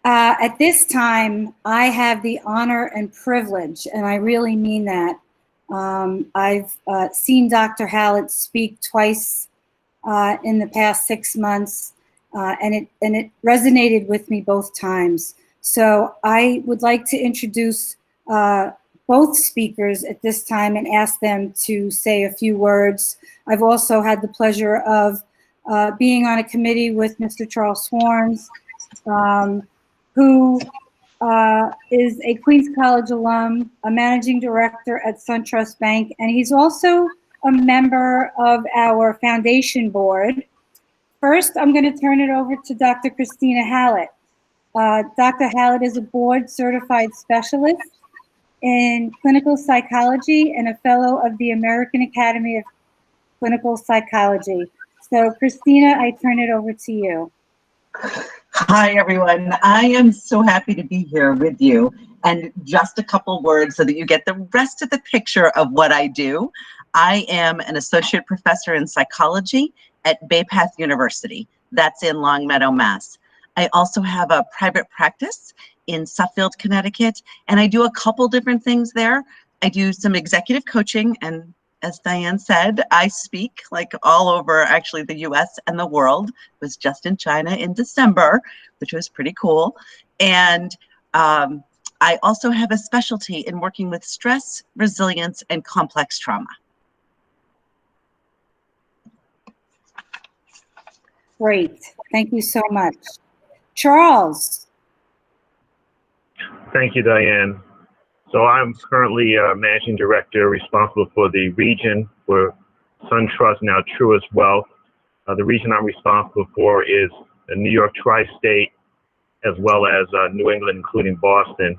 At this time, I have the honor and privilege, and I really mean that. I've seen Dr. Hallett speak twice in the past 6 months, and it resonated with me both times. So I would like to introduce both speakers at this time and ask them to say a few words. I've also had the pleasure of being on a committee with Mr. Charles Swarns, who is a Queens College alum, a managing director at SunTrust Bank, and he's also a member of our foundation board. First, I'm going to turn it over to Dr. Kristina Hallett. Dr. Hallett is a board certified specialist in clinical psychology and a fellow of the American Academy of Clinical Psychology. So Kristina, I turn it over to you. Hi, everyone. I am so happy to be here with you. And just a couple words so that you get the rest of the picture of what I do. I am an associate professor in psychology at Bay Path University. That's in Longmeadow, Mass. I also have a private practice in Suffield, Connecticut, and I do a couple different things there. I do some executive coaching, and as Diane said, I speak like all over actually the US and the world. Was just in China in December, which was pretty cool. And I also have a specialty in working with stress, resilience, and complex trauma. Great, thank you so much. Charles. Thank you, Diane. So I'm currently managing director responsible for the region for SunTrust, now Truist Wealth. The region I'm responsible for is the New York Tri-State, as well as New England, including Boston.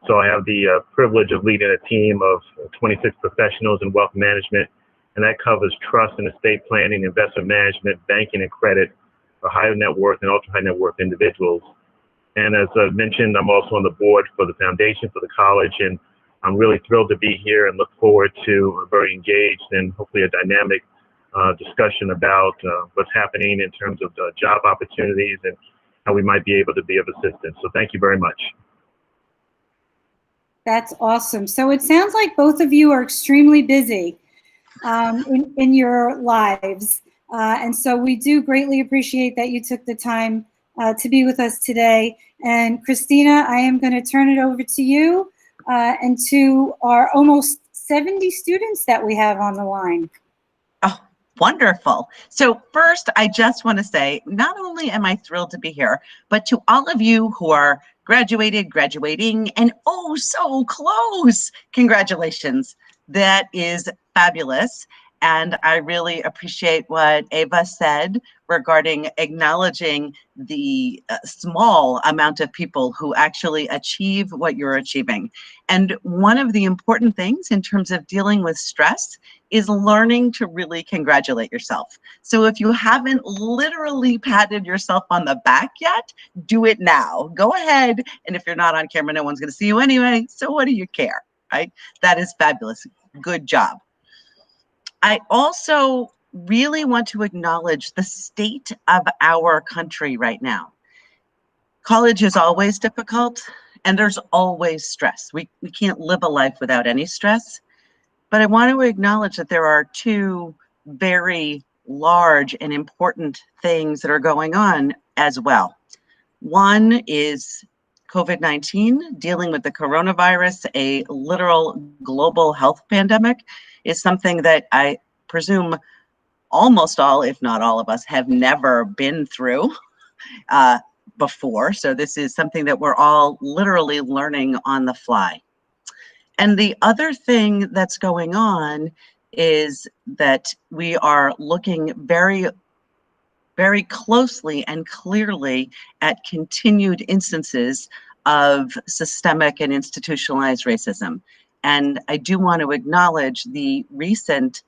So I have the privilege of leading a team of 26 professionals in wealth management, and that covers trust and estate planning, investment management, banking and credit for high net worth and ultra high net worth individuals. And as I mentioned, I'm also on the board for the foundation for the college, and I'm really thrilled to be here and look forward to a very engaged and hopefully a dynamic discussion about what's happening in terms of job opportunities and how we might be able to be of assistance. So thank you very much. That's awesome. So it sounds like both of you are extremely busy in your lives. And so we do greatly appreciate that you took the time to be with us today. And Kristina, I am going to turn it over to you and to our almost 70 students that we have on the line. Oh, wonderful. So first, I just want to say, not only am I thrilled to be here, but to all of you who are graduated, graduating, and oh, so close, congratulations. That is fabulous. And I really appreciate what Ava said regarding acknowledging the small amount of people who actually achieve what you're achieving. And one of the important things in terms of dealing with stress is learning to really congratulate yourself. So if you haven't literally patted yourself on the back yet, do it now. Go ahead. And if you're not on camera, no one's going to see you anyway. So what do you care, right? That is fabulous. Good job. I also really want to acknowledge the state of our country right now. College is always difficult and there's always stress. We can't live a life without any stress, but I want to acknowledge that there are two very large and important things that are going on as well. One is COVID-19, dealing with the coronavirus, a literal global health pandemic, is something that I presume almost all, if not all of us, have never been through before. So this is something that we're all literally learning on the fly. And the other thing that's going on is that we are looking very, very closely and clearly at continued instances of systemic and institutionalized racism. And I do want to acknowledge the recent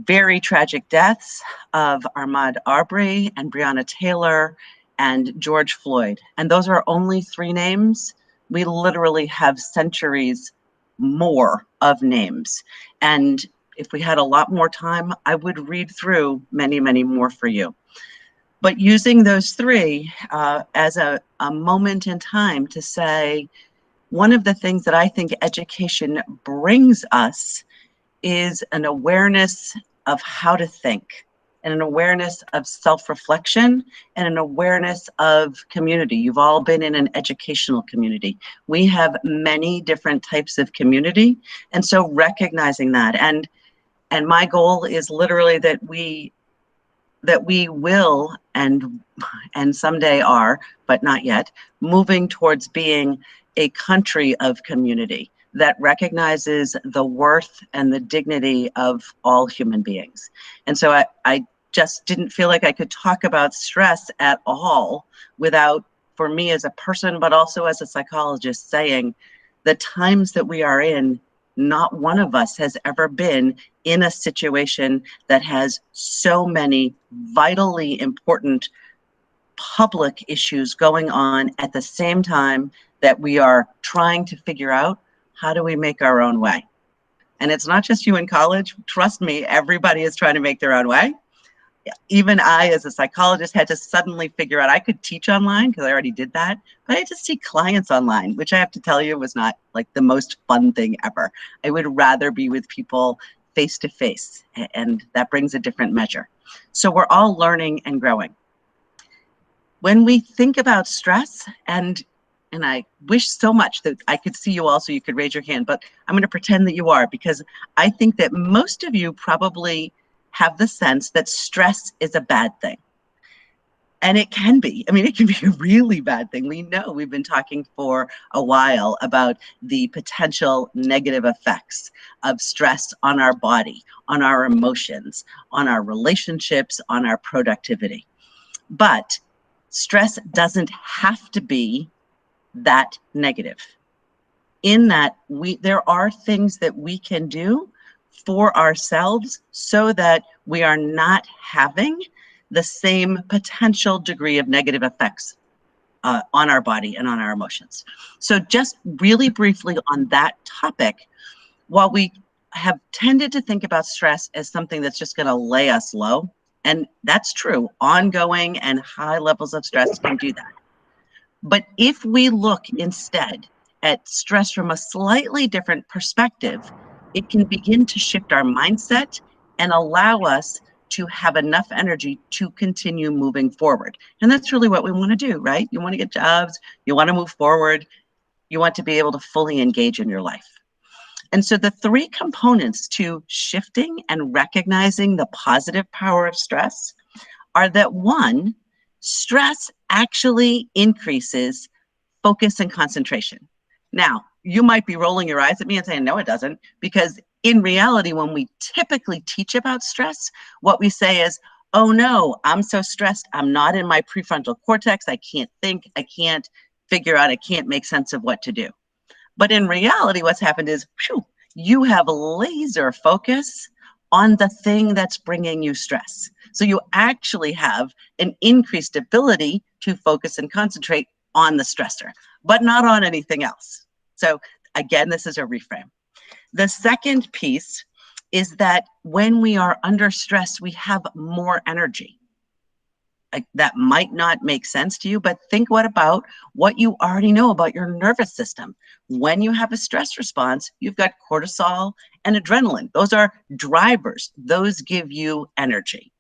very tragic deaths of Ahmaud Arbery and Breonna Taylor and George Floyd. And those are only 3 names. We literally have centuries more of names. And if we had a lot more time, I would read through many, many more for you. But using those three as a moment in time to say, one of the things that I think education brings us is an awareness of how to think, and an awareness of self-reflection, and an awareness of community. You've all been in an educational community. We have many different types of community, and so recognizing that, and my goal is literally that we will, and someday are, but not yet, moving towards being a country of community that recognizes the worth and the dignity of all human beings. And so I just didn't feel like I could talk about stress at all without, for me as a person, but also as a psychologist, saying the times that we are in, not one of us has ever been in a situation that has so many vitally important public issues going on at the same time that we are trying to figure out, how do we make our own way? And it's not just you in college. Trust me, everybody is trying to make their own way. Even I, as a psychologist, had to suddenly figure out I could teach online because I already did that, but I had to see clients online, which I have to tell you was not like the most fun thing ever. I would rather be with people face to face, and that brings a different measure. So we're all learning and growing. When we think about stress, and I wish so much that I could see you all so you could raise your hand, but I'm going to pretend that you are, because I think that most of you probably have the sense that stress is a bad thing. And it can be. I mean, it can be a really bad thing. We know, we've been talking for a while about the potential negative effects of stress on our body, on our emotions, on our relationships, on our productivity. But stress doesn't have to be that negative. In that, there are things that we can do for ourselves so that we are not having the same potential degree of negative effects on our body and on our emotions. So just really briefly on that topic, while we have tended to think about stress as something that's just going to lay us low, and that's true, ongoing and high levels of stress can do that. But if we look instead at stress from a slightly different perspective, it can begin to shift our mindset and allow us to have enough energy to continue moving forward. And that's really what we want to do, right? You want to get jobs, you want to move forward, you want to be able to fully engage in your life. And so the three components to shifting and recognizing the positive power of stress are that, one, stress actually increases focus and concentration. Now, you might be rolling your eyes at me and saying, no, it doesn't, because in reality, when we typically teach about stress, what we say is, oh no, I'm so stressed, I'm not in my prefrontal cortex, I can't think, I can't figure out, I can't make sense of what to do. But in reality, what's happened is, whew, you have laser focus on the thing that's bringing you stress. So you actually have an increased ability to focus and concentrate on the stressor, but not on anything else. So again, this is a reframe. The second piece is that when we are under stress, we have more energy. That might not make sense to you, but think about what you already know about your nervous system. When you have a stress response, you've got cortisol and adrenaline. Those are drivers. Those give you energy.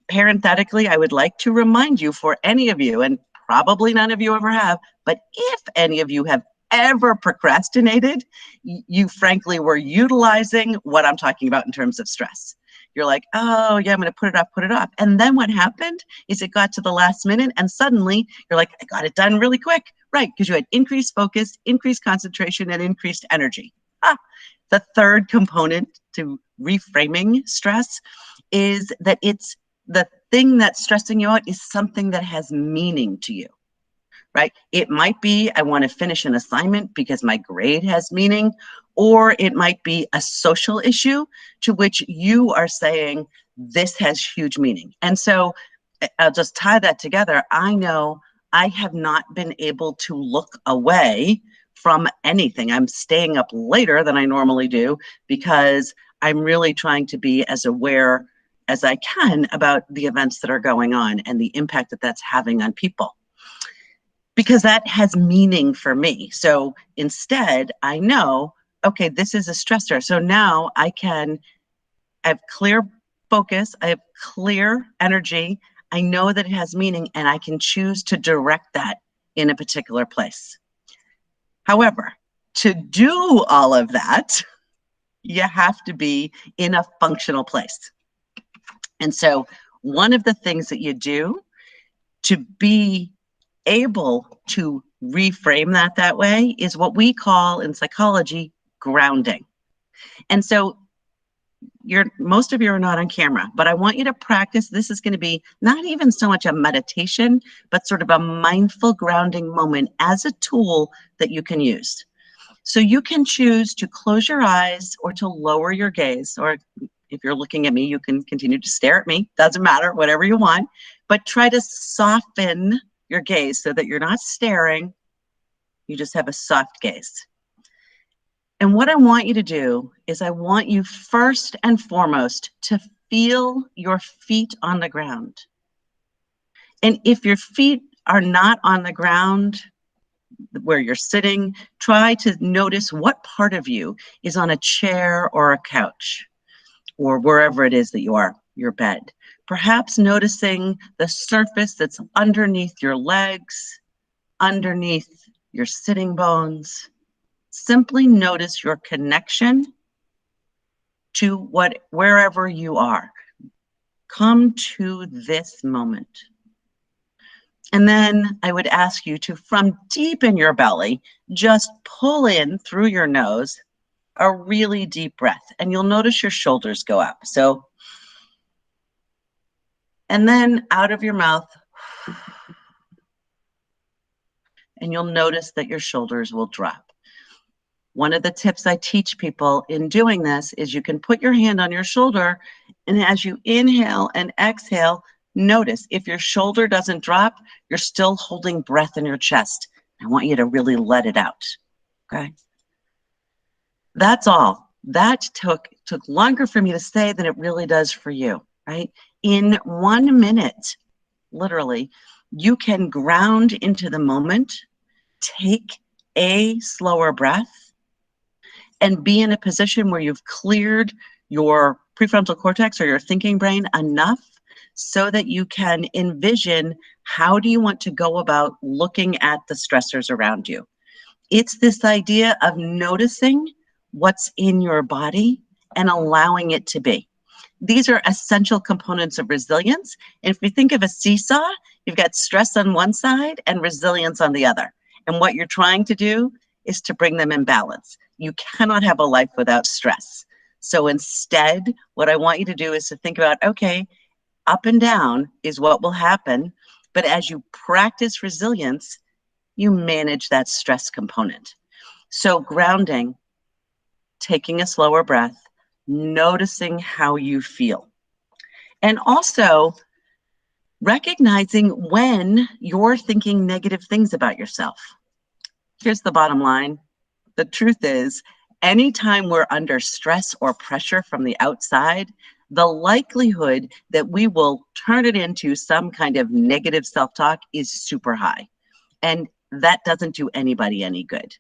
Parenthetically, I would like to remind you, for any of you, and probably none of you ever have, but if any of you have ever procrastinated, you frankly were utilizing what I'm talking about in terms of stress. You're like, oh yeah, I'm going to put it off. And then what happened is it got to the last minute and suddenly you're like, I got it done really quick. Right, because you had increased focus, increased concentration, and increased energy. The third component to reframing stress is that it's the thing that's stressing you out is something that has meaning to you. Right? It might be, I want to finish an assignment because my grade has meaning, or it might be a social issue to which you are saying, this has huge meaning. And so I'll just tie that together. I know I have not been able to look away from anything. I'm staying up later than I normally do because I'm really trying to be as aware as I can about the events that are going on and the impact that that's having on people, because that has meaning for me. So instead, I know, okay, this is a stressor. So now I have clear focus, I have clear energy, I know that it has meaning, and I can choose to direct that in a particular place. However, to do all of that, you have to be in a functional place. And so one of the things that you do to be able to reframe that way is what we call in psychology grounding. And so most of you are not on camera, but I want you to practice. This is going to be not even so much a meditation, but sort of a mindful grounding moment as a tool that you can use. So you can choose to close your eyes or to lower your gaze, or if you're looking at me, you can continue to stare at me. Doesn't matter, whatever you want, but try to soften your gaze so that you're not staring. You just have a soft gaze. And what I want you to do is I want you first and foremost to feel your feet on the ground. And if your feet are not on the ground where you're sitting, try to notice what part of you is on a chair or a couch or wherever it is that you are, your bed. Perhaps noticing the surface that's underneath your legs, underneath your sitting bones. Simply notice your connection to wherever you are. Come to this moment. And then I would ask you to, from deep in your belly, just pull in through your nose a really deep breath. And you'll notice your shoulders go up. So, and then out of your mouth, and you'll notice that your shoulders will drop. One of the tips I teach people in doing this is you can put your hand on your shoulder, and as you inhale and exhale, notice if your shoulder doesn't drop, you're still holding breath in your chest. I want you to really let it out, okay? That's all. That took longer for me to say than it really does for you, right? In 1 minute, literally, you can ground into the moment, take a slower breath, and be in a position where you've cleared your prefrontal cortex or your thinking brain enough so that you can envision how do you want to go about looking at the stressors around you. It's this idea of noticing what's in your body and allowing it to be. These are essential components of resilience. And if we think of a seesaw, you've got stress on one side and resilience on the other. And what you're trying to do is to bring them in balance. You cannot have a life without stress. So instead, what I want you to do is to think about, okay, up and down is what will happen. But as you practice resilience, you manage that stress component. So grounding, taking a slower breath, noticing how you feel. And also recognizing when you're thinking negative things about yourself. Here's the bottom line. The truth is, anytime we're under stress or pressure from the outside, the likelihood that we will turn it into some kind of negative self-talk is super high. And that doesn't do anybody any good.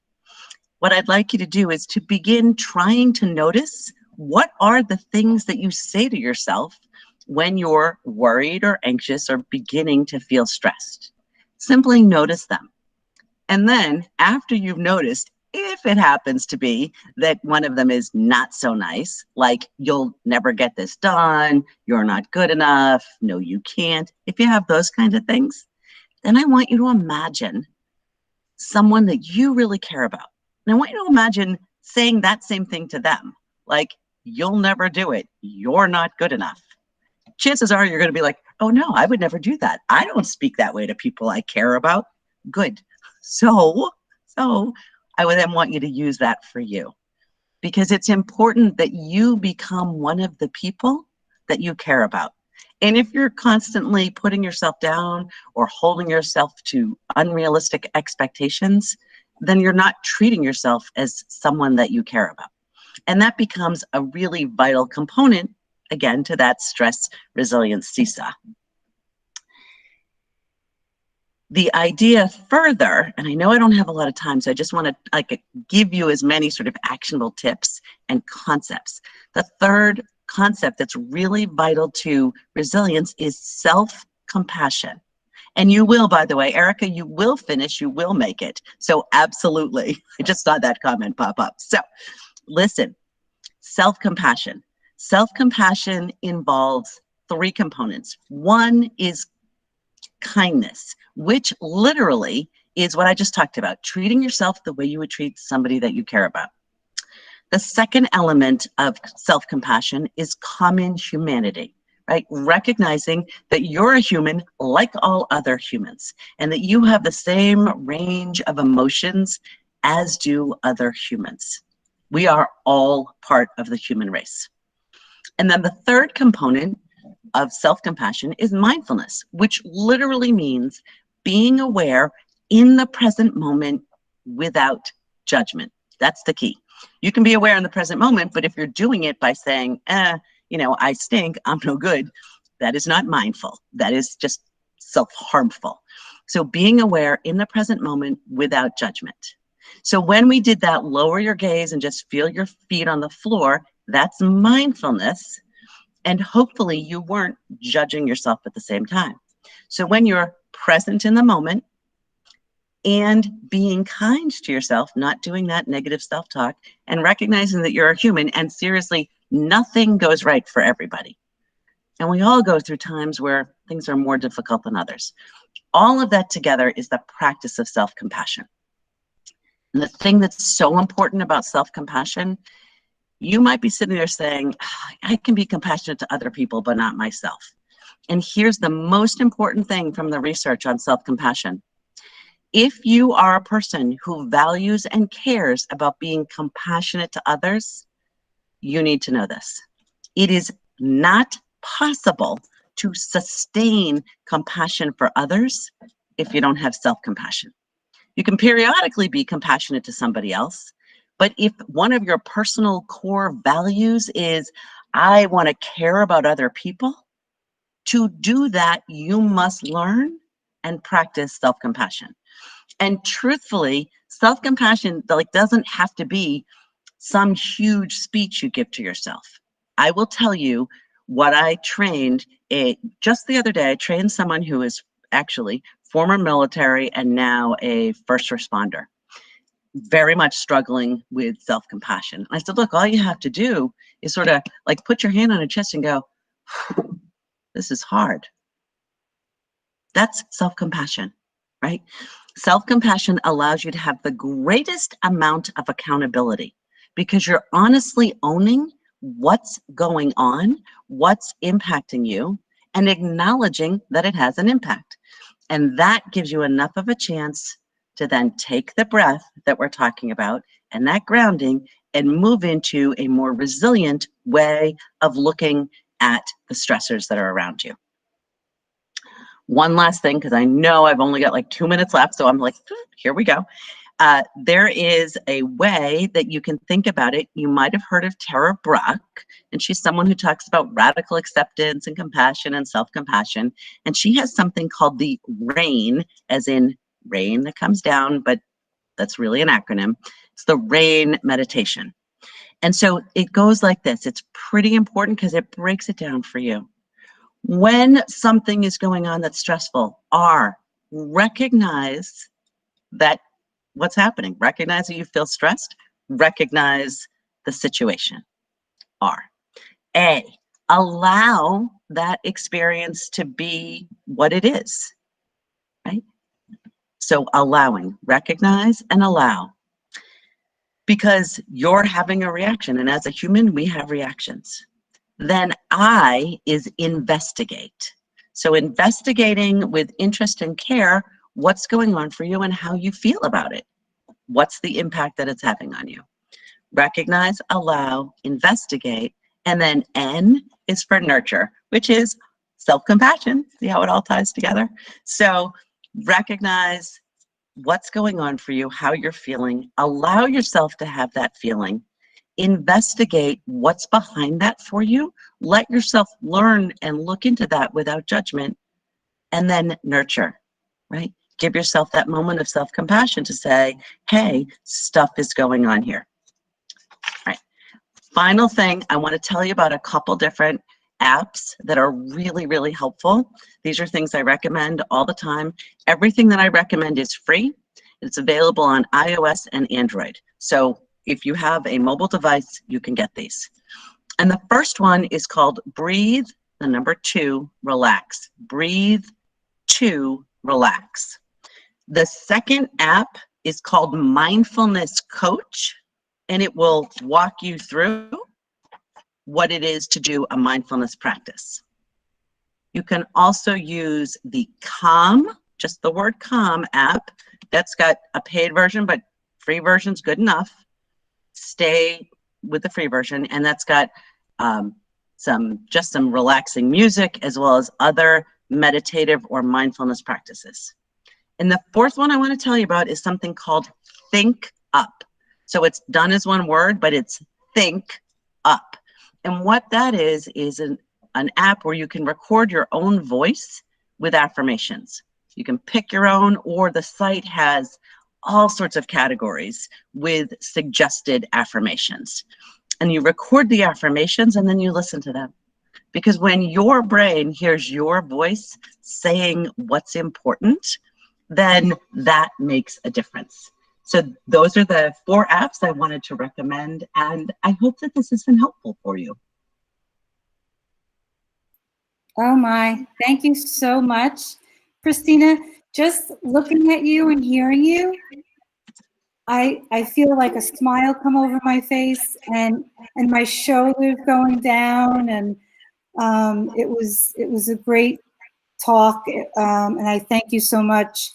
What I'd like you to do is to begin trying to notice what are the things that you say to yourself when you're worried or anxious or beginning to feel stressed. Simply notice them. And then after you've noticed, if it happens to be that one of them is not so nice, like you'll never get this done, you're not good enough, no, you can't. If you have those kinds of things, then I want you to imagine someone that you really care about. And I want you to imagine saying that same thing to them, like, you'll never do it, you're not good enough. Chances are you're going to be like, oh no, I would never do that. I don't speak that way to people I care about. Good. So I would then want you to use that for you, because it's important that you become one of the people that you care about. And if you're constantly putting yourself down or holding yourself to unrealistic expectations, then you're not treating yourself as someone that you care about. And that becomes a really vital component, again, to that stress resilience seesaw. The idea further, and I know I don't have a lot of time, so I just want to give you as many sort of actionable tips and concepts. The third concept that's really vital to resilience is self-compassion. And you will, by the way, Erica, you will finish, you will make it. So absolutely, I just saw that comment pop up. So listen, self-compassion. Self-compassion involves 3 components. One is kindness, which literally is what I just talked about, treating yourself the way you would treat somebody that you care about. The second element of self-compassion is common humanity, right? Recognizing that you're a human like all other humans and that you have the same range of emotions as do other humans. We are all part of the human race. And then the third component of self-compassion is mindfulness, which literally means being aware in the present moment without judgment. That's the key. You can be aware in the present moment, but if you're doing it by saying, you know, I stink, I'm no good, that is not mindful. That is just self-harmful. So being aware in the present moment without judgment. So when we did that, lower your gaze and just feel your feet on the floor, that's mindfulness. And hopefully you weren't judging yourself at the same time. So when you're present in the moment and being kind to yourself, not doing that negative self-talk, and recognizing that you're a human, and seriously, nothing goes right for everybody. And we all go through times where things are more difficult than others. All of that together is the practice of self-compassion. And the thing that's so important about self-compassion, you might be sitting there saying, I can be compassionate to other people, but not myself. And here's the most important thing from the research on self-compassion. If you are a person who values and cares about being compassionate to others, you need to know this. It is not possible to sustain compassion for others if you don't have self-compassion. You can periodically be compassionate to somebody else, but if one of your personal core values is, I want to care about other people, to do that, you must learn and practice self-compassion. And truthfully, self-compassion doesn't have to be some huge speech you give to yourself. I will tell you what I trained just the other day. I trained someone who is actually former military and now a first responder, very much struggling with self-compassion. I said, look, all you have to do is sort of like put your hand on your chest and go, this is hard. That's self-compassion, right? Self-compassion allows you to have the greatest amount of accountability because you're honestly owning what's going on, what's impacting you, and acknowledging that it has an impact. And that gives you enough of a chance to then take the breath that we're talking about and that grounding and move into a more resilient way of looking at the stressors that are around you. One last thing, because I know I've only got like 2 minutes left, so I'm like, here we go. There is a way that you can think about it. You might have heard of Tara Brach, and she's someone who talks about radical acceptance and compassion and self-compassion. And she has something called the RAIN, as in rain that comes down, but that's really an acronym. It's the RAIN meditation. And so it goes like this. It's pretty important because it breaks it down for you. When something is going on that's stressful, recognize that what's happening. Recognize that you feel stressed. Recognize the situation. A, allow that experience to be what it is, right? So allowing, recognize and allow. Because you're having a reaction, and as a human, we have reactions. Then I is investigate. So investigating with interest and care, what's going on for you and how you feel about it. What's the impact that it's having on you? Recognize, allow, investigate, and then N is for nurture, which is self-compassion. See how it all ties together? So recognize what's going on for you, how you're feeling, allow yourself to have that feeling, investigate what's behind that for you. Let yourself learn and look into that without judgment, and then nurture, right? Give yourself that moment of self-compassion to say, hey, stuff is going on here. All right. Final thing, I want to tell you about a couple different apps that are really, really helpful. These are things I recommend all the time. Everything that I recommend is free. It's available on iOS and Android. So if you have a mobile device, you can get these. And the first one is called Breathe, the number 2, Relax. Breathe 2, Relax. The second app is called Mindfulness Coach, and it will walk you through what it is to do a mindfulness practice. You can also use the Calm, just the word Calm app. That's got a paid version, but free version's good enough. Stay with the free version, and that's got some relaxing music as well as other meditative or mindfulness practices. And the fourth one I want to tell you about is something called ThinkUp. So it's done as one word, but it's ThinkUp. And what that is an app where you can record your own voice with affirmations. You can pick your own, or the site has all sorts of categories with suggested affirmations. And you record the affirmations and then you listen to them. Because when your brain hears your voice saying what's important, then that makes a difference. So those are the 4 apps I wanted to recommend, and I hope that this has been helpful for you. Oh my, thank you so much, Kristina. Just looking at you and hearing you, I feel like a smile come over my face and my shoulders going down, and it was a great talk, and I thank you so much.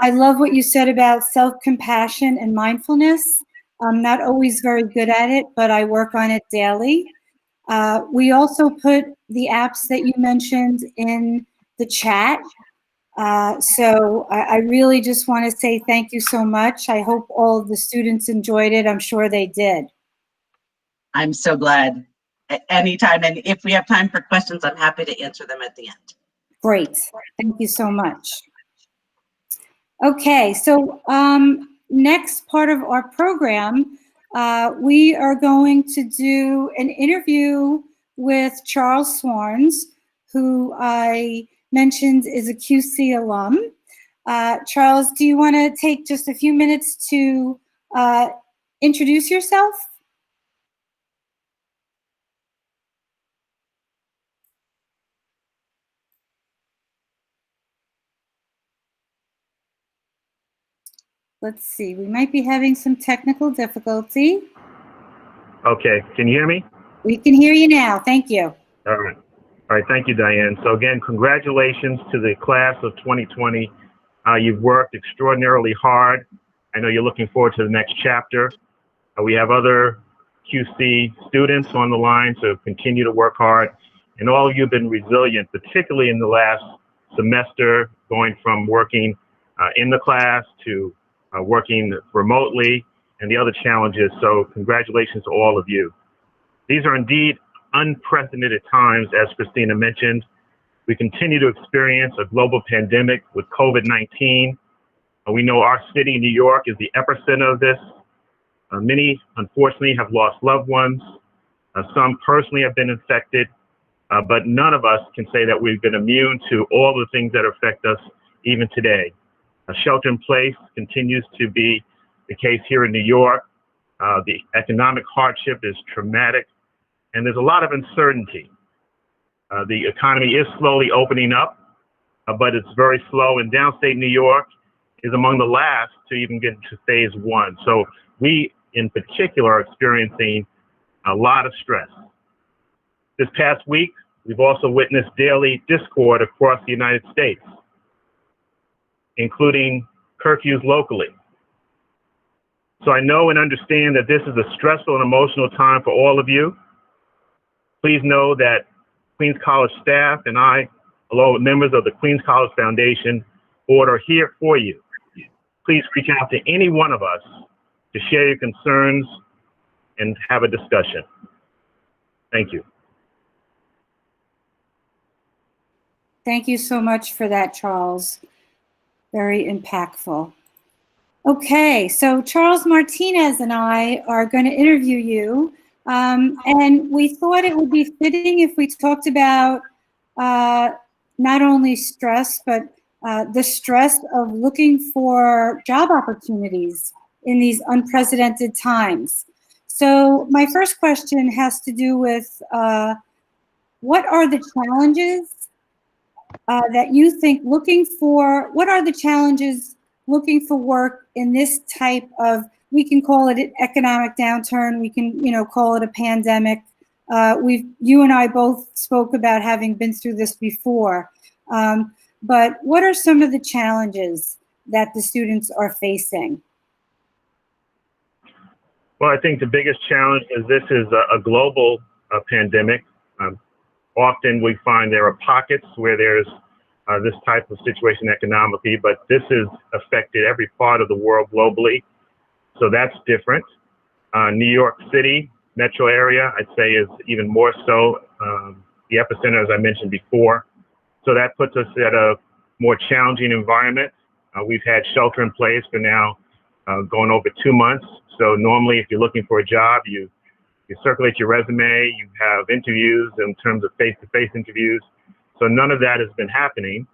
I love what you said about self-compassion and mindfulness. I'm not always very good at it, but I work on it daily. We also put the apps that you mentioned in the chat. So I really just want to say thank you so much. I hope all of the students enjoyed it. I'm sure they did. I'm so glad. Anytime, and if we have time for questions, I'm happy to answer them at the end. Great. Thank you so much. Okay, so next part of our program, we are going to do an interview with Charles Swarns, who I mentioned is a QC alum. Charles, do you want to take just a few minutes to introduce yourself? Let's see, we might be having some technical difficulty. Okay, can you hear me? We can hear you now, thank you. All right. All right, thank you, Diane. So again, congratulations to the class of 2020. You've worked extraordinarily hard. I know you're looking forward to the next chapter. We have other QC students on the line, so continue to work hard. And all of you have been resilient, particularly in the last semester, going from working in the class to working remotely and the other challenges. So congratulations to all of you. These are indeed unprecedented times, as Kristina mentioned. We continue to experience a global pandemic with COVID-19. We know our city, New York, is the epicenter of this. Many, unfortunately, have lost loved ones. Some personally have been infected, but none of us can say that we've been immune to all the things that affect us even today. Shelter in place continues to be the case here in New York. The economic hardship is traumatic, and there's a lot of uncertainty. The economy is slowly opening up, but it's very slow, and downstate New York is among the last to even get to phase 1. So we, in particular, are experiencing a lot of stress. This past week, we've also witnessed daily discord across the United States, including curfews locally. So I know and understand that this is a stressful and emotional time for all of you. Please know that Queens College staff and I, along with members of the Queens College Foundation Board, are here for you. Please reach out to any one of us to share your concerns and have a discussion. Thank you. Thank you so much for that, Charles. Very impactful. Okay, so Charles Martinez and I are going to interview you. And we thought it would be fitting if we talked about not only stress, but the stress of looking for job opportunities in these unprecedented times. So my first question has to do with what are the challenges that you think what are the challenges looking for work in this type of, we can call it an economic downturn, we can, call it a pandemic. You and I both spoke about having been through this before. But what are some of the challenges that the students are facing? Well, I think the biggest challenge is this is a global pandemic. Often we find there are pockets where there's this type of situation economically, but this has affected every part of the world globally. So that's different. New York City metro area, I'd say, is even more so the epicenter, as I mentioned before. So that puts us at a more challenging environment. We've had shelter in place for now going over 2 months. So normally if you're looking for a job, you circulate your resume, you have interviews in terms of face-to-face interviews. So none of that has been happening.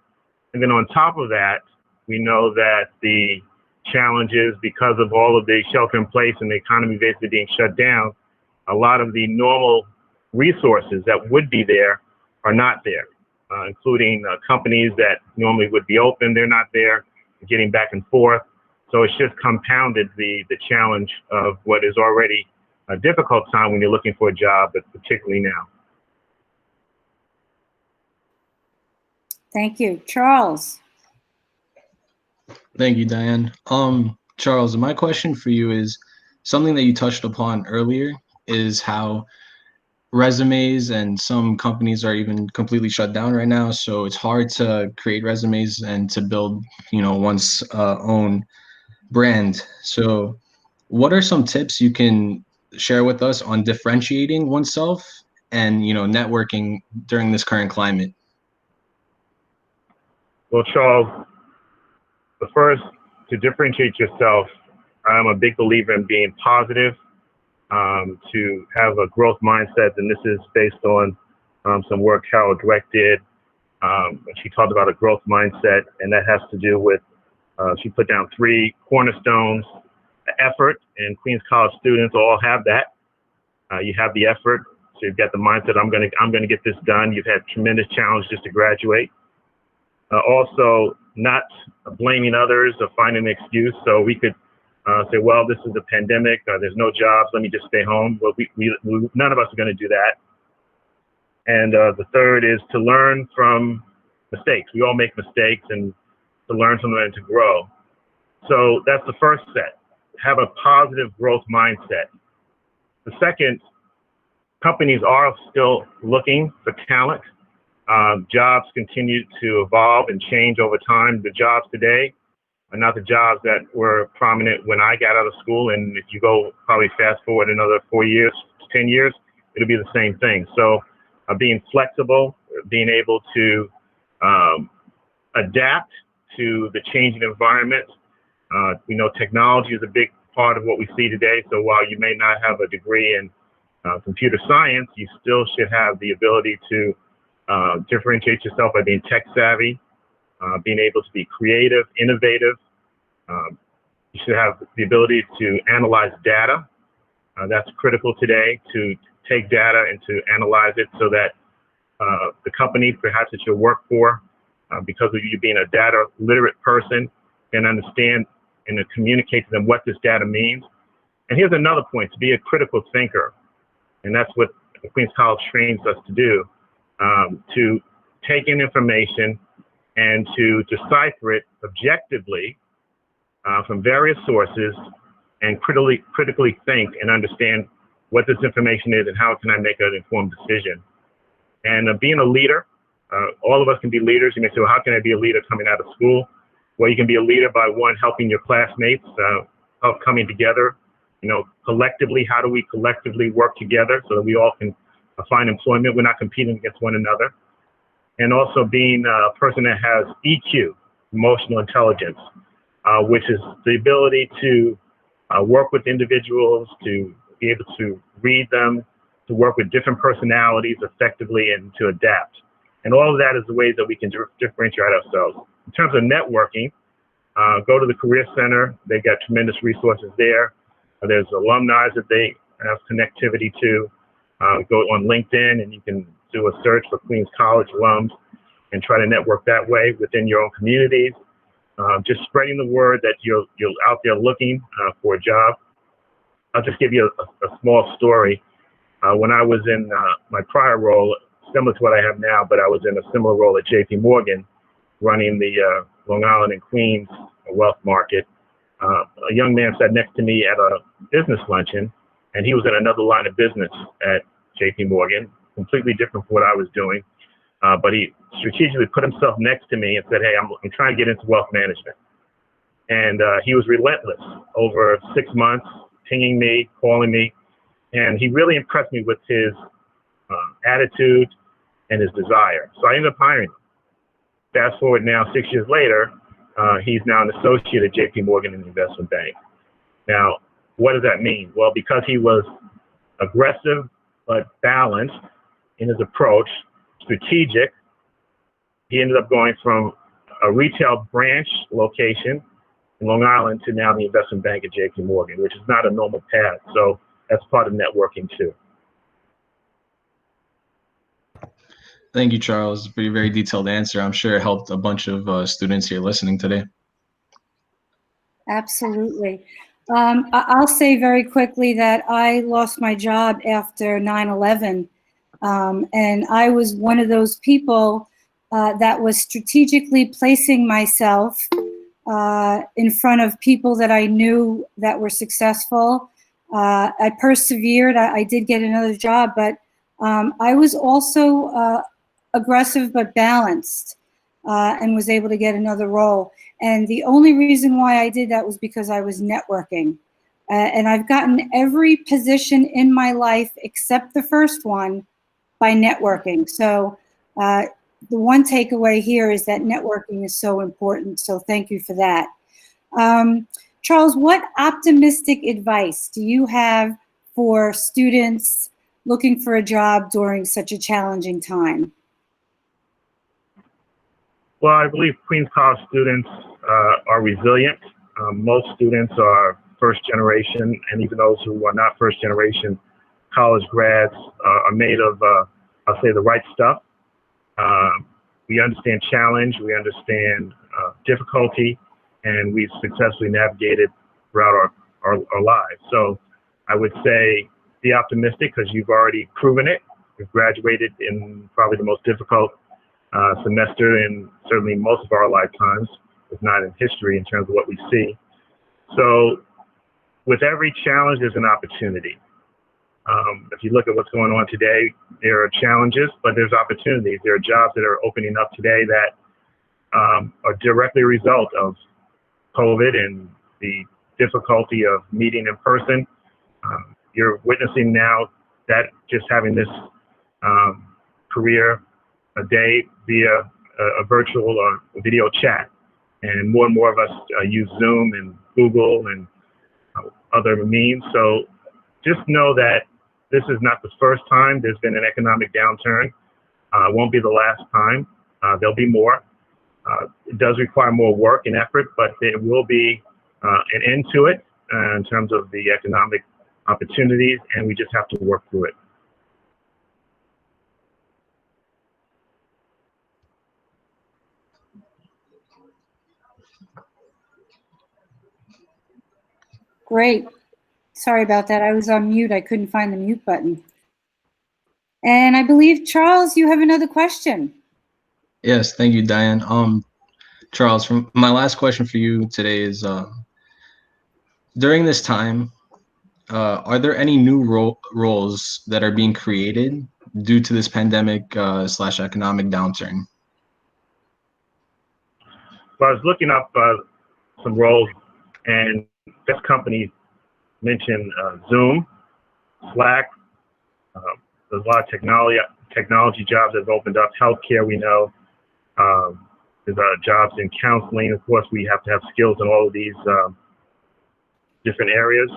And then on top of that, we know that the challenges, because of all of the shelter in place and the economy basically being shut down, a lot of the normal resources that would be there are not there, including companies that normally would be open, they're not there, getting back and forth. So it's just compounded the challenge of what is already a difficult time when you're looking for a job, but particularly now. Thank you. Charles. Thank you, Diane. Charles, my question for you is something that you touched upon earlier, is how resumes and some companies are even completely shut down right now. So it's hard to create resumes and to build, one's own brand. So what are some tips you can share with us on differentiating oneself and, networking during this current climate? Well, Charles, the first, to differentiate yourself, I'm a big believer in being positive, to have a growth mindset, and this is based on some work Carol Dweck did. She talked about a growth mindset, and that has to do with, she put down 3 cornerstones: effort, and Queens College students all have that. You have the effort, so you've got the mindset, I'm gonna get this done. You've had tremendous challenge just to graduate. Also, not blaming others or finding an excuse. So we could say, well, this is a pandemic, there's no jobs, let me just stay home. But none of us are going to do that. And the third is to learn from mistakes. We all make mistakes, and to learn from them and to grow. So that's the first set. Have a positive growth mindset. The second, companies are still looking for talent. Jobs continue to evolve and change over time. The jobs today are not the jobs that were prominent when I got out of school. And if you go probably fast forward another 4 years, 10 years, it'll be the same thing. So being flexible, being able to adapt to the changing environment. We know technology is a big part of what we see today. So while you may not have a degree in computer science, you still should have the ability to differentiate yourself by being tech savvy, being able to be creative, innovative. You should have the ability to analyze data. That's critical today, to take data and to analyze it so that the company perhaps that you work for, because of you being a data literate person, can understand and to communicate to them what this data means. And here's another point, to be a critical thinker. And that's what Queens College trains us to do. To take in information and to decipher it objectively from various sources, and critically think and understand what this information is and how can I make an informed decision. And being a leader, all of us can be leaders. You may say, well, how can I be a leader coming out of school? Well, you can be a leader by, one, helping your classmates, coming together collectively, how do we collectively work together so that we all can find employment? We're not competing against one another. And also being a person that has EQ, emotional intelligence, which is the ability to work with individuals, to be able to read them, to work with different personalities effectively, and to adapt. And all of that is the ways that we can differentiate ourselves. In terms of networking, go to the Career Center. They've got tremendous resources there. There's alumni that they have connectivity to. Go on LinkedIn and you can do a search for Queens College alums and try to network that way within your own communities. Just spreading the word that you're out there looking for a job. I'll just give you a small story. When I was in my prior role, similar to what I have now, but I was in a similar role at JP Morgan, running the Long Island and Queens wealth market. A young man sat next to me at a business luncheon, and he was in another line of business at JP Morgan, completely different from what I was doing. But he strategically put himself next to me and said, "Hey, I'm trying to get into wealth management." And he was relentless over 6 months, pinging me, calling me, and he really impressed me with his attitude and his desire. So I ended up hiring him. Fast forward now, 6 years later, he's now an associate at JP Morgan in the investment bank. Now, what does that mean? Well, because he was aggressive but balanced in his approach, strategic, he ended up going from a retail branch location in Long Island to now the investment bank at JP Morgan, which is not a normal path. So that's part of networking too. Thank you, Charles, for your very detailed answer. I'm sure it helped a bunch of students here listening today. Absolutely. I'll say very quickly that I lost my job after 9/11. And I was one of those people that was strategically placing myself in front of people that I knew that were successful. I persevered. I did get another job, but I was also aggressive but balanced and was able to get another role. And the only reason why I did that was because I was networking. And I've gotten every position in my life except the first one by networking. So the one takeaway here is that networking is so important. So thank you for that. Charles, what optimistic advice do you have for students looking for a job during such a challenging time? Well, I believe Queens College students are resilient. Most students are first generation, and even those who are not first generation college grads are made of, I'll say, the right stuff. We understand challenge, we understand difficulty, and we've successfully navigated throughout our lives. So I would say be optimistic because you've already proven it. You've graduated in probably the most difficult semester in certainly most of our lifetimes, if not in history in terms of what we see. So with every challenge, there's an opportunity. If you look at what's going on today, there are challenges, but there's opportunities. There are jobs that are opening up today that are directly a result of COVID and the difficulty of meeting in person. You're witnessing now that just having this career a day via a virtual or video chat. And more of us use Zoom and Google and other means. So just know that this is not the first time there's been an economic downturn. It won't be the last time. There'll be more. It does require more work and effort, but there will be an end to it in terms of the economic opportunities, and we just have to work through it. Great. Sorry about that. I was on mute. I couldn't find the mute button. And I believe, Charles, you have another question. Yes, thank you, Diane. Charles, from my last question for you today is, during this time, are there any new roles that are being created due to this pandemic / economic downturn? So I was looking up some roles, and best companies mention Zoom, Slack. There's a lot of technology jobs that have opened up. Healthcare, we know. There's jobs in counseling. Of course, we have to have skills in all of these different areas.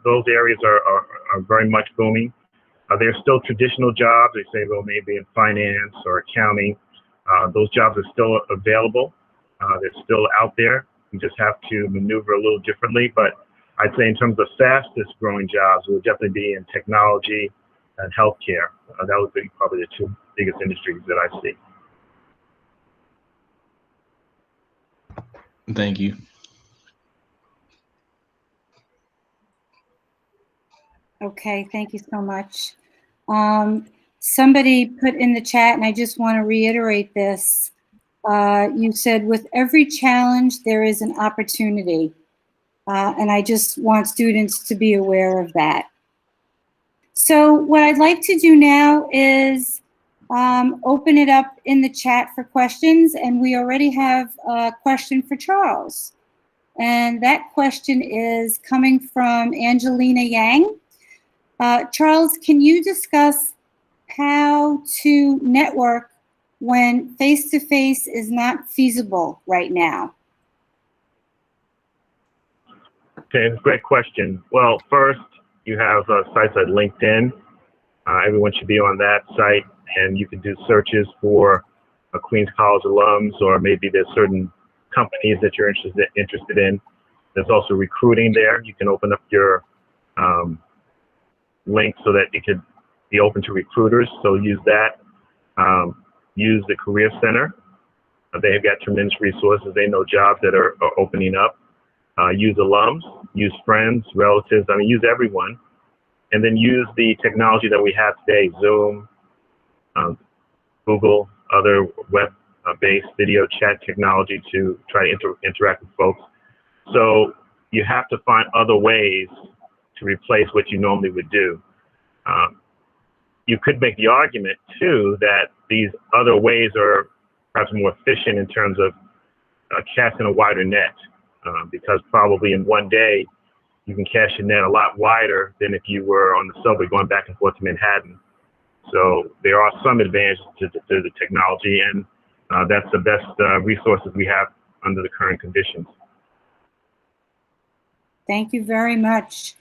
Those areas are very much booming. There's still traditional jobs. They say, well, maybe in finance or accounting. Those jobs are still available. They're still out there. We just have to maneuver a little differently. But I'd say in terms of fastest growing jobs, it would definitely be in technology and healthcare. That would be probably the two biggest industries that I see. Thank you. Okay, thank you so much. Somebody put in the chat, and I just want to reiterate this. You said, with every challenge, there is an opportunity. And I just want students to be aware of that. So what I'd like to do now is open it up in the chat for questions. And we already have a question for Charles. And that question is coming from Angelina Yang. Charles, can you discuss how to network when face-to-face is not feasible right now? Okay, great question. Well, first, you have sites like LinkedIn. Everyone should be on that site, and you can do searches for Queens College alums, or maybe there's certain companies that you're interested in. There's also recruiting there. You can open up your link so that it could be open to recruiters. So use that. Use the Career Center. They've got tremendous resources. They know jobs that are opening up. Use alums, use friends, relatives. I mean, use everyone. And then use the technology that we have today, Zoom, Google, other web-based video chat technology to try to interact with folks. So you have to find other ways to replace what you normally would do. You could make the argument, too, that these other ways are perhaps more efficient in terms of casting a wider net, because probably in one day, you can cast your net a lot wider than if you were on the subway going back and forth to Manhattan. So there are some advantages to the technology, and that's the best resources we have under the current conditions. Thank you very much.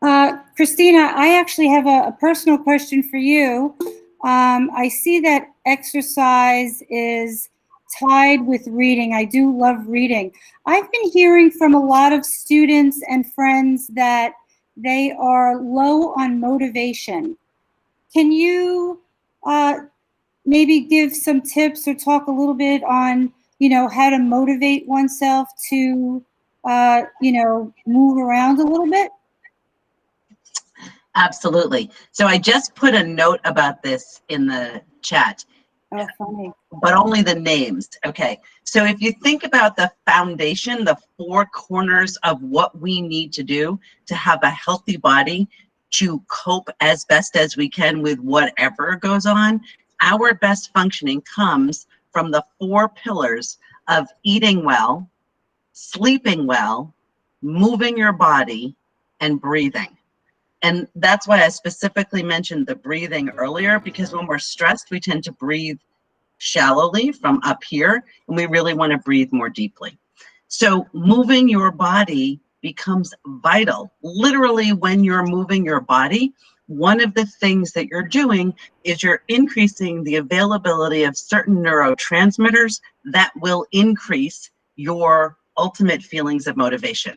Kristina, I actually have a personal question for you. I see that exercise is tied with reading. I do love reading. I've been hearing from a lot of students and friends that they are low on motivation. Can you maybe give some tips or talk a little bit on, how to motivate oneself to, move around a little bit? Absolutely. So I just put a note about this in the chat. Oh, funny. But only the names. Okay. So if you think about the foundation, the four corners of what we need to do to have a healthy body, to cope as best as we can with whatever goes on, our best functioning comes from the four pillars of eating well, sleeping well, moving your body, and breathing. And that's why I specifically mentioned the breathing earlier, because when we're stressed, we tend to breathe shallowly from up here, and we really want to breathe more deeply. So moving your body becomes vital. Literally, when you're moving your body, one of the things that you're doing is you're increasing the availability of certain neurotransmitters that will increase your ultimate feelings of motivation.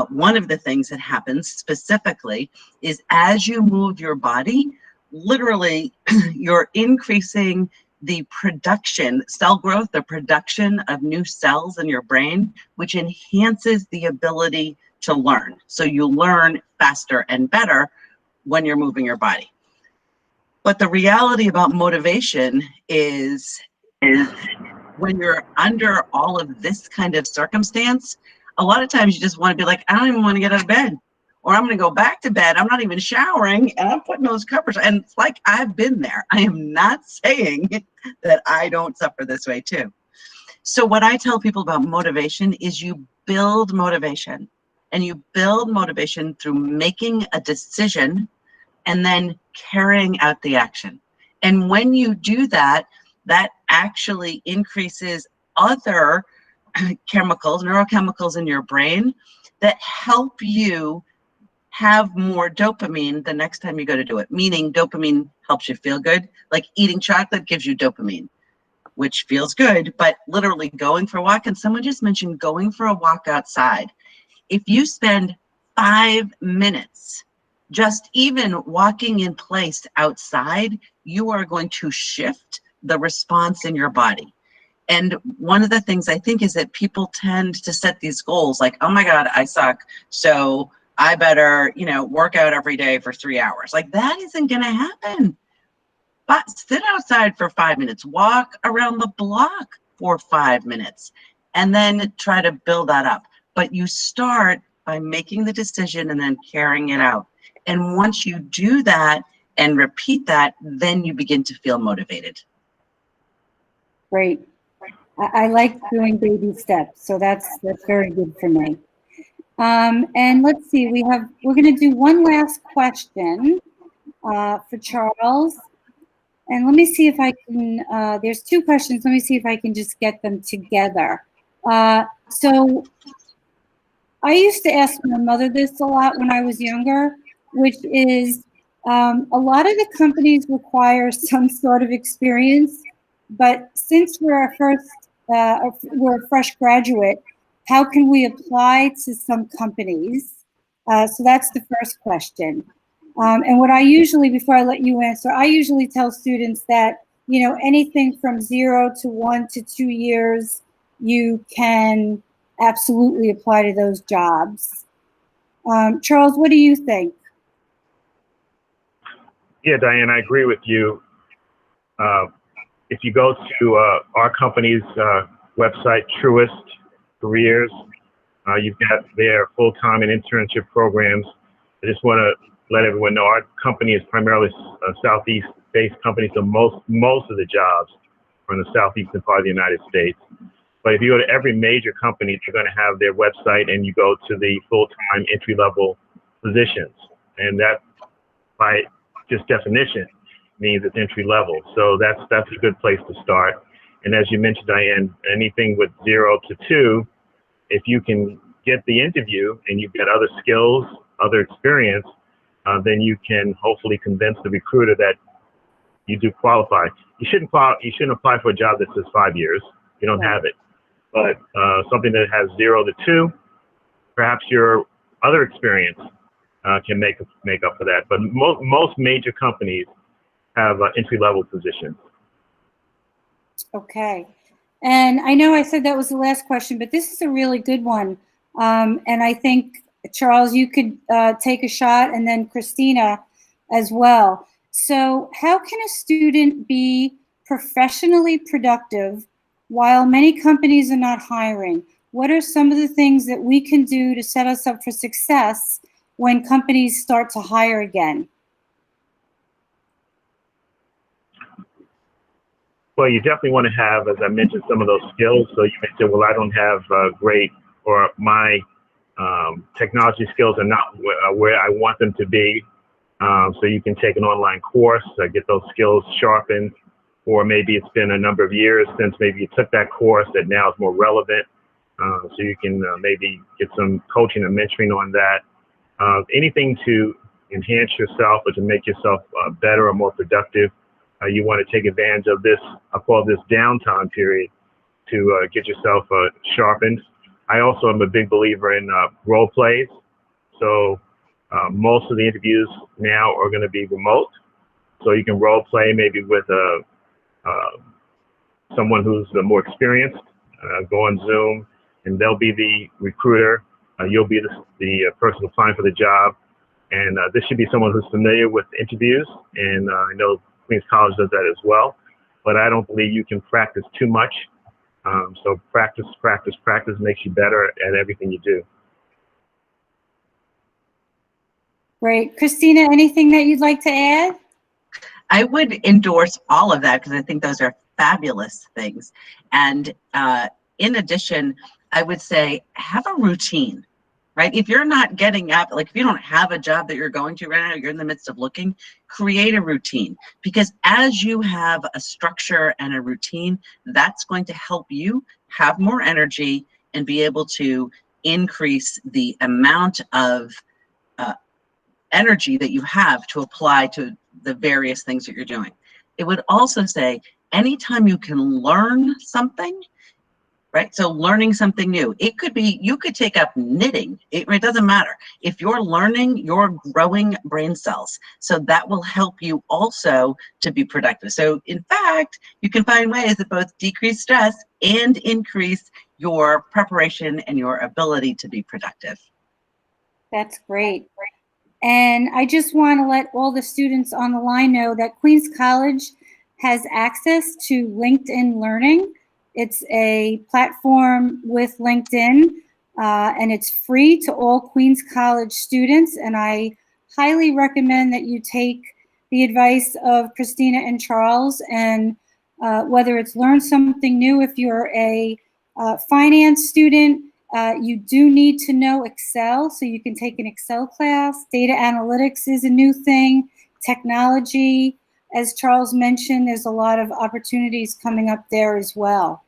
One of the things that happens specifically is as you move your body, literally you're increasing the production, cell growth, the production of new cells in your brain, which enhances the ability to learn. So you learn faster and better when you're moving your body. But the reality about motivation is when you're under all of this kind of circumstance, a lot of times you just want to be like, I don't even want to get out of bed, or I'm going to go back to bed. I'm not even showering, and I'm putting those covers. And it's like, I've been there. I am not saying that I don't suffer this way too. So what I tell people about motivation is you build motivation. And you build motivation through making a decision and then carrying out the action. And when you do that, that actually increases other chemicals, neurochemicals in your brain that help you have more dopamine the next time you go to do it. Meaning dopamine helps you feel good. Like eating chocolate gives you dopamine, which feels good, but literally going for a walk, and someone just mentioned going for a walk outside. If you spend 5 minutes just even walking in place outside, you are going to shift the response in your body. And one of the things I think is that people tend to set these goals like, oh my God, I suck, so I better, work out every day for 3 hours. Like, that isn't going to happen. But sit outside for 5 minutes, walk around the block for 5 minutes, and then try to build that up. But you start by making the decision and then carrying it out. And once you do that and repeat that, then you begin to feel motivated. Great. I like doing baby steps, so that's very good for me. And let's see, we're going to do one last question for Charles. And let me see if I can, there's 2 questions. Let me see if I can just get them together. So I used to ask my mother this a lot when I was younger, which is a lot of the companies require some sort of experience, but since we're a fresh graduate, how can we apply to some companies? So that's the first question. And what I usually, before I let you answer, I usually tell students that, anything from 0 to 1 to 2 years, you can absolutely apply to those jobs. Charles, what do you think? Yeah, Diane, I agree with you. If you go to our company's website, Truist Careers, you've got their full-time and internship programs. I just want to let everyone know our company is primarily a Southeast-based company, so most of the jobs are in the southeastern part of the United States. But if you go to every major company, they're going to have their website, and you go to the full-time entry-level positions, and that, by just definition, means it's entry level. So that's a good place to start. And as you mentioned, Diane, anything with 0 to 2, if you can get the interview and you've got other skills, other experience, then you can hopefully convince the recruiter that you do qualify. You shouldn't apply for a job that says 5 years. You don't have it. But something that has 0 to 2, perhaps your other experience can make up for that. But most major companies have entry-level positions. Okay. And I know I said that was the last question, but this is a really good one. And I think, Charles, you could take a shot, and then Kristina as well. So how can a student be professionally productive while many companies are not hiring? What are some of the things that we can do to set us up for success when companies start to hire again? Well, you definitely want to have, as I mentioned, some of those skills. So you may say, well, I don't have great, or my technology skills are not where I want them to be. So you can take an online course, get those skills sharpened, or maybe it's been a number of years since maybe you took that course that now is more relevant. So you can maybe get some coaching and mentoring on that. Anything to enhance yourself or to make yourself better or more productive. You want to take advantage of this, I call this downtime period, to get yourself sharpened. I also am a big believer in role plays. So most of the interviews now are going to be remote. So you can role play maybe with someone who's more experienced, go on Zoom, and they'll be the recruiter. You'll be the person applying for the job. And this should be someone who's familiar with interviews. And I know Queens College does that as well, but I don't believe you can practice too much. So practice makes you better at everything you do. Great. Kristina, anything that you'd like to add? I would endorse all of that because I think those are fabulous things. And in addition, I would say have a routine, right? If you're not getting up, like if you don't have a job that you're going to right now, you're in the midst of looking, create a routine, because as you have a structure and a routine, that's going to help you have more energy and be able to increase the amount of energy that you have to apply to the various things that you're doing. It would also say, anytime you can learn something, right? So learning something new, it could be, you could take up knitting. It doesn't matter. If you're learning, you're growing brain cells. So that will help you also to be productive. So in fact, you can find ways that both decrease stress and increase your preparation and your ability to be productive. That's great. And I just want to let all the students on the line know that Queens College has access to LinkedIn Learning. It's a platform with LinkedIn, and it's free to all Queens College students. And I highly recommend that you take the advice of Kristina and Charles, and whether it's learn something new, if you're a finance student, you do need to know Excel, so you can take an Excel class. Data analytics is a new thing. Technology, as Charles mentioned, there's a lot of opportunities coming up there as well.